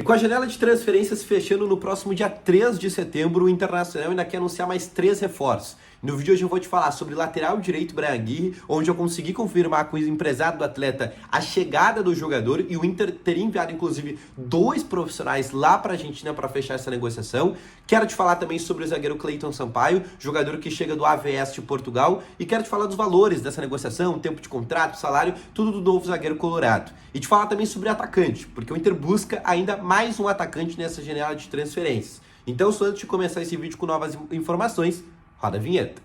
E com a janela de transferências fechando no próximo dia 3 de setembro, o Internacional ainda quer anunciar mais 3 reforços. No vídeo de hoje eu vou te falar sobre lateral direito Bryan Aguirre, onde eu consegui confirmar com o empresário do atleta a chegada do jogador e o Inter teria enviado inclusive 2 profissionais lá para a Argentina para fechar essa negociação. Quero te falar também sobre o zagueiro Cleiton Sampaio, jogador que chega do AVS de Portugal, e quero te falar dos valores dessa negociação, tempo de contrato, salário, tudo do novo zagueiro colorado. E te falar também sobre atacante, porque o Inter busca ainda mais um atacante nessa janela de transferências. Então, só antes de começar esse vídeo com novas informações, roda a vinheta.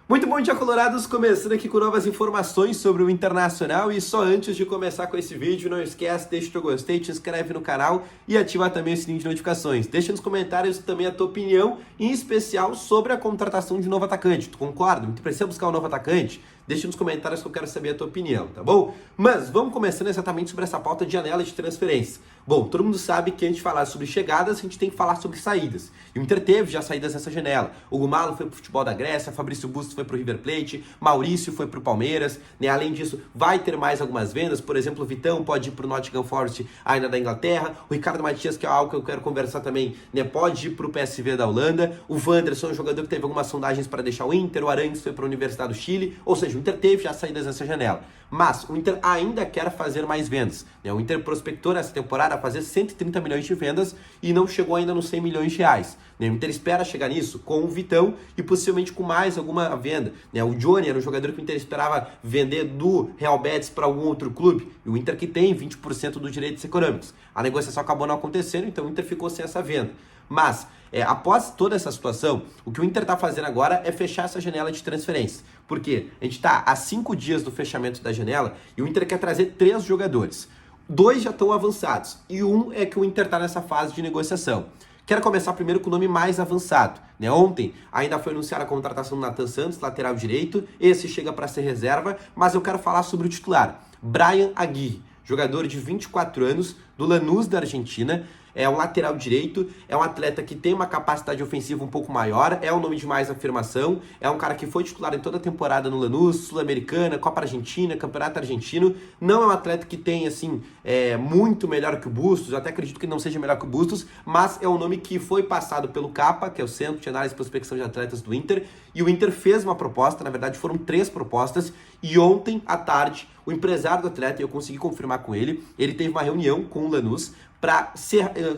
Muito bom dia, colorados, começando aqui com novas informações sobre o Internacional. E só antes de começar com esse vídeo, não esquece, deixa o teu gostei, te inscreve no canal e ativa também o sininho de notificações. Deixa nos comentários também a tua opinião, em especial sobre a contratação de novo atacante. Tu concorda? Tu precisa buscar um novo atacante? Deixa nos comentários que eu quero saber a tua opinião, tá bom? Mas vamos começando exatamente sobre essa pauta de janela de transferência. Bom, todo mundo sabe que antes de falar sobre chegadas, a gente tem que falar sobre saídas. E o Inter teve já saídas nessa janela. O Gumalo foi pro futebol da Grécia, Fabrício Bustos foi pro River Plate, Maurício foi pro Palmeiras, né? Além disso, vai ter mais algumas vendas. Por exemplo, o Vitão pode ir pro Nottingham Forest ainda da Inglaterra. O Ricardo Matias, que é algo que eu quero conversar também, né? Pode ir pro PSV da Holanda. O Wanderson, um jogador que teve algumas sondagens para deixar o Inter. O Arangues foi pra Universidade do Chile. Ou seja, o Inter teve já saídas nessa janela. Mas o Inter ainda quer fazer mais vendas, né? O Inter prospectou nessa temporada a fazer 130 milhões de vendas e não chegou ainda nos 100 milhões de reais. Né? O Inter espera chegar nisso com o Vitão e possivelmente com mais alguma venda. Né? O Johnny era um jogador que o Inter esperava vender do Real Betis para algum outro clube. E o Inter que tem 20% dos direitos econômicos. A negociação acabou não acontecendo, então o Inter ficou sem essa venda. Mas, após toda essa situação, o que o Inter está fazendo agora é fechar essa janela de transferência. Por quê? A gente está há 5 dias do fechamento da janela e o Inter quer trazer 3 jogadores. 2 já estão avançados e um é que o Inter está nessa fase de negociação. Quero começar primeiro com o nome mais avançado. Né? Ontem ainda foi anunciada a contratação do Nathan Santos, lateral direito. Esse chega para ser reserva, mas eu quero falar sobre o titular. Bryan Aguirre, jogador de 24 anos, do Lanús da Argentina. É um lateral direito, é um atleta que tem uma capacidade ofensiva um pouco maior, é um nome de mais afirmação, é um cara que foi titular em toda a temporada no Lanús, Sul-Americana, Copa Argentina, Campeonato Argentino. Não é um atleta que tem, assim, muito melhor que o Bustos, eu até acredito que não seja melhor que o Bustos, mas é um nome que foi passado pelo CAPA, que é o Centro de Análise e Prospecção de Atletas do Inter, e o Inter fez uma proposta, na verdade foram 3 propostas, e ontem à tarde, o empresário do atleta, e eu consegui confirmar com ele, ele teve uma reunião com o Lanús para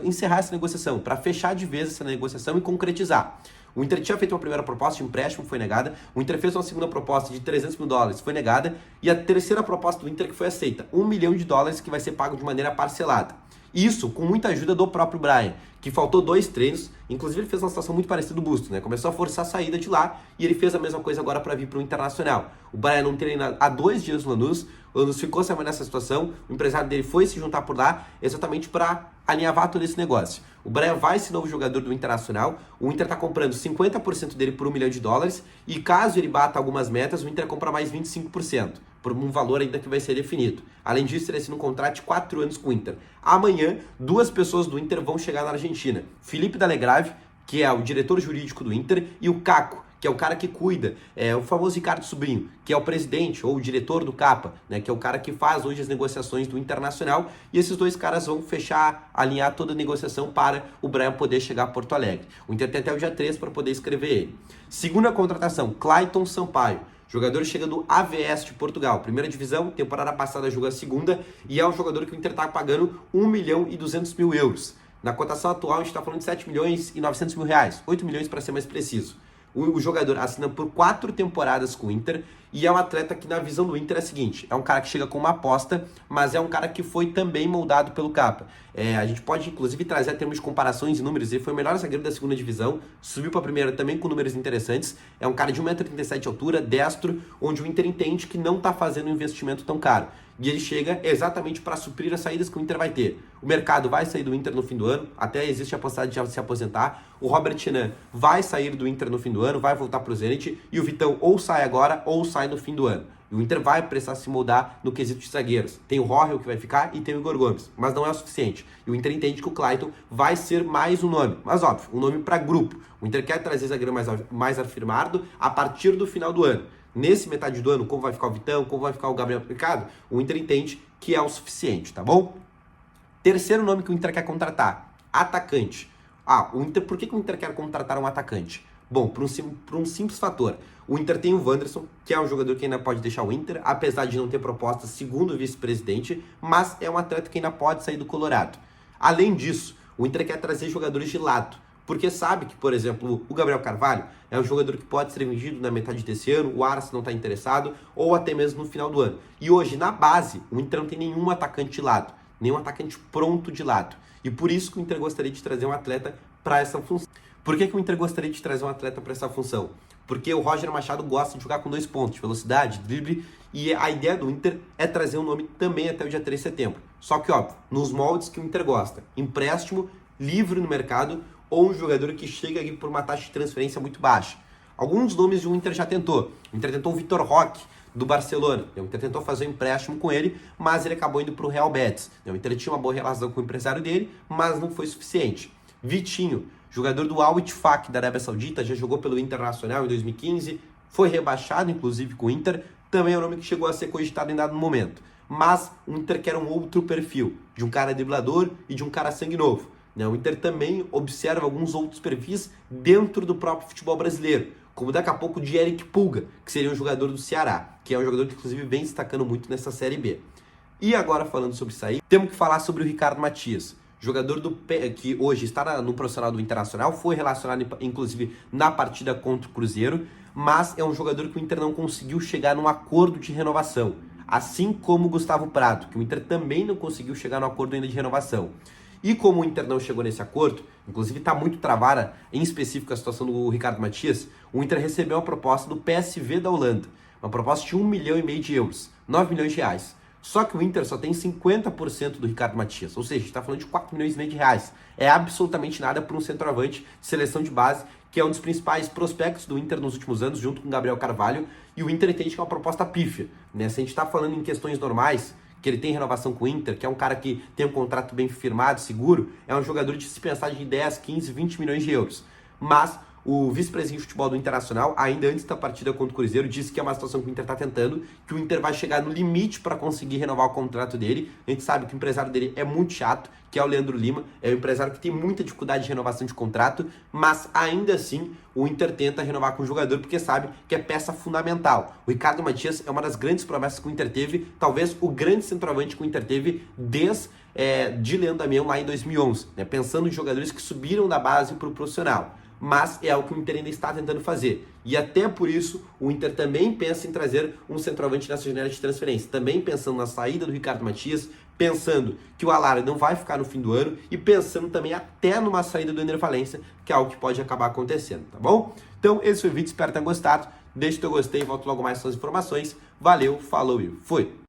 encerrar essa negociação, para fechar de vez essa negociação e concretizar. O Inter tinha feito uma primeira proposta de empréstimo, foi negada. O Inter fez uma segunda proposta de 300 mil dólares, foi negada. E a terceira proposta do Inter que foi aceita, 1 milhão de dólares que vai ser pago de maneira parcelada. Isso com muita ajuda do próprio Bryan, que faltou 2 treinos, inclusive ele fez uma situação muito parecida do Bustos, né? Começou a forçar a saída de lá e ele fez a mesma coisa agora para vir para o Internacional. O Bryan não treina há 2 dias no Lanús, o Lanús ficou sabendo dessa situação, o empresário dele foi se juntar por lá exatamente para alinhavar todo esse negócio. O Bryan vai ser novo jogador do Internacional, o Inter está comprando 50% dele por 1 milhão de dólares e caso ele bata algumas metas, o Inter compra mais 25%, por um valor ainda que vai ser definido. Além disso, ele assina um contrato de 4 anos com o Inter. Amanhã, 2 pessoas do Inter vão chegar na Argentina. Felipe Dalegrave, que é o diretor jurídico do Inter, e o Caco, que é o cara que cuida, o famoso Ricardo Sobrinho, que é o presidente ou o diretor do CAPA, né, que é o cara que faz hoje as negociações do Internacional, e esses 2 caras vão fechar, alinhar toda a negociação para o Bryan poder chegar a Porto Alegre. O Inter tem até o dia 3 para poder escrever ele. Segunda contratação, Cleiton Sampaio. O jogador chega do AVS de Portugal, primeira divisão, temporada passada jogou a segunda, e é um jogador que o Inter está pagando 1 milhão e 200 mil euros. Na cotação atual, a gente está falando de 7 milhões e 900 mil reais, 8 milhões para ser mais preciso. O jogador assina por 4 temporadas com o Inter e é um atleta que, na visão do Inter, é a seguinte: é um cara que chega com uma aposta, mas é um cara que foi também moldado pelo CAPA. A gente pode, inclusive, trazer a termos de comparações e números. Ele foi o melhor zagueiro da segunda divisão, subiu para a primeira também com números interessantes. É um cara de 1,37 m de altura, destro, onde o Inter entende que não está fazendo um investimento tão caro. E ele chega exatamente para suprir as saídas que o Inter vai ter. O mercado vai sair do Inter no fim do ano, até existe a possibilidade de se aposentar. O Robert Renan vai sair do Inter no fim do ano, vai voltar para o Zenit. E o Vitão ou sai agora ou sai no fim do ano. E o Inter vai precisar se moldar no quesito de zagueiros. Tem o Rohel que vai ficar e tem o Igor Gomes, mas não é o suficiente. E o Inter entende que o Clayton vai ser mais um nome, mas óbvio, um nome para grupo. O Inter quer trazer zagueiro mais afirmado a partir do final do ano. Nesse metade do ano, como vai ficar o Vitão, como vai ficar o Gabriel Picado, o Inter entende que é o suficiente, tá bom? Terceiro nome que o Inter quer contratar, atacante. Por que o Inter quer contratar um atacante? Bom, por um simples fator. O Inter tem o Wanderson, que é um jogador que ainda pode deixar o Inter, apesar de não ter proposta segundo o vice-presidente, mas é um atleta que ainda pode sair do Colorado. Além disso, o Inter quer trazer jogadores de lado, porque sabe que, por exemplo, o Gabriel Carvalho é um jogador que pode ser vendido na metade desse ano, o Arce não está interessado, ou até mesmo no final do ano. E hoje, na base, o Inter não tem nenhum atacante de lado, nenhum atacante pronto de lado. E por isso que o Inter gostaria de trazer um atleta para essa função. Por que o Inter gostaria de trazer um atleta para essa função? Porque o Roger Machado gosta de jogar com 2 pontos, velocidade, drible, e a ideia do Inter é trazer um nome também até o dia 3 de setembro. Só que, óbvio, nos moldes que o Inter gosta. Empréstimo, livre no mercado, ou um jogador que chega aqui por uma taxa de transferência muito baixa. Alguns nomes o Inter já tentou. O Inter tentou o Vitor Roque, do Barcelona. O Inter tentou fazer um empréstimo com ele, mas ele acabou indo para o Real Betis. O Inter tinha uma boa relação com o empresário dele, mas não foi suficiente. Vitinho, jogador do Al Ittihad da Arábia Saudita, já jogou pelo Internacional em 2015, foi rebaixado inclusive com o Inter, também é um nome que chegou a ser cogitado em dado momento. Mas o Inter quer um outro perfil, de um cara driblador e de um cara sangue novo. O Inter também observa alguns outros perfis dentro do próprio futebol brasileiro, como daqui a pouco de Eric Pulga, que seria um jogador do Ceará, que é um jogador que inclusive vem destacando muito nessa Série B. E agora falando sobre isso aí, temos que falar sobre o Ricardo Matias, jogador que hoje está no profissional do Internacional, foi relacionado inclusive na partida contra o Cruzeiro, mas é um jogador que o Inter não conseguiu chegar num acordo de renovação, assim como o Gustavo Prato, que o Inter também não conseguiu chegar no acordo ainda de renovação. E como o Inter não chegou nesse acordo, inclusive está muito travada, em específico a situação do Ricardo Matias, o Inter recebeu uma proposta do PSV da Holanda, uma proposta de 1,5 milhão de euros, 9 milhões de reais. Só que o Inter só tem 50% do Ricardo Matias, ou seja, a gente está falando de 4 milhões e meio de reais. É absolutamente nada para um centroavante de seleção de base, que é um dos principais prospectos do Inter nos últimos anos, junto com o Gabriel Carvalho, e o Inter entende que é uma proposta pífia. Se a gente está falando em questões normais, que ele tem renovação com o Inter, que é um cara que tem um contrato bem firmado, seguro, é um jogador de se pensar de 10, 15, 20 milhões de euros. Mas o vice-presidente de futebol do Internacional, ainda antes da partida contra o Cruzeiro, disse que é uma situação que o Inter está tentando, que o Inter vai chegar no limite para conseguir renovar o contrato dele. A gente sabe que o empresário dele é muito chato, que é o Leandro Lima, é um empresário que tem muita dificuldade de renovação de contrato, mas ainda assim o Inter tenta renovar com o jogador porque sabe que é peça fundamental. O Ricardo Matias é uma das grandes promessas que o Inter teve, talvez o grande centroavante que o Inter teve desde de Leandro Damião lá em 2011, pensando em jogadores que subiram da base para o profissional. Mas é algo que o Inter ainda está tentando fazer. E até por isso, o Inter também pensa em trazer um centroavante nessa janela de transferência. Também pensando na saída do Ricardo Matias, pensando que o Alara não vai ficar no fim do ano e pensando também até numa saída do Ener Valencia, que é algo que pode acabar acontecendo, tá bom? Então, esse foi o vídeo, espero que tenham gostado. Deixa o teu gostei e volto logo mais com as informações. Valeu, falou e fui!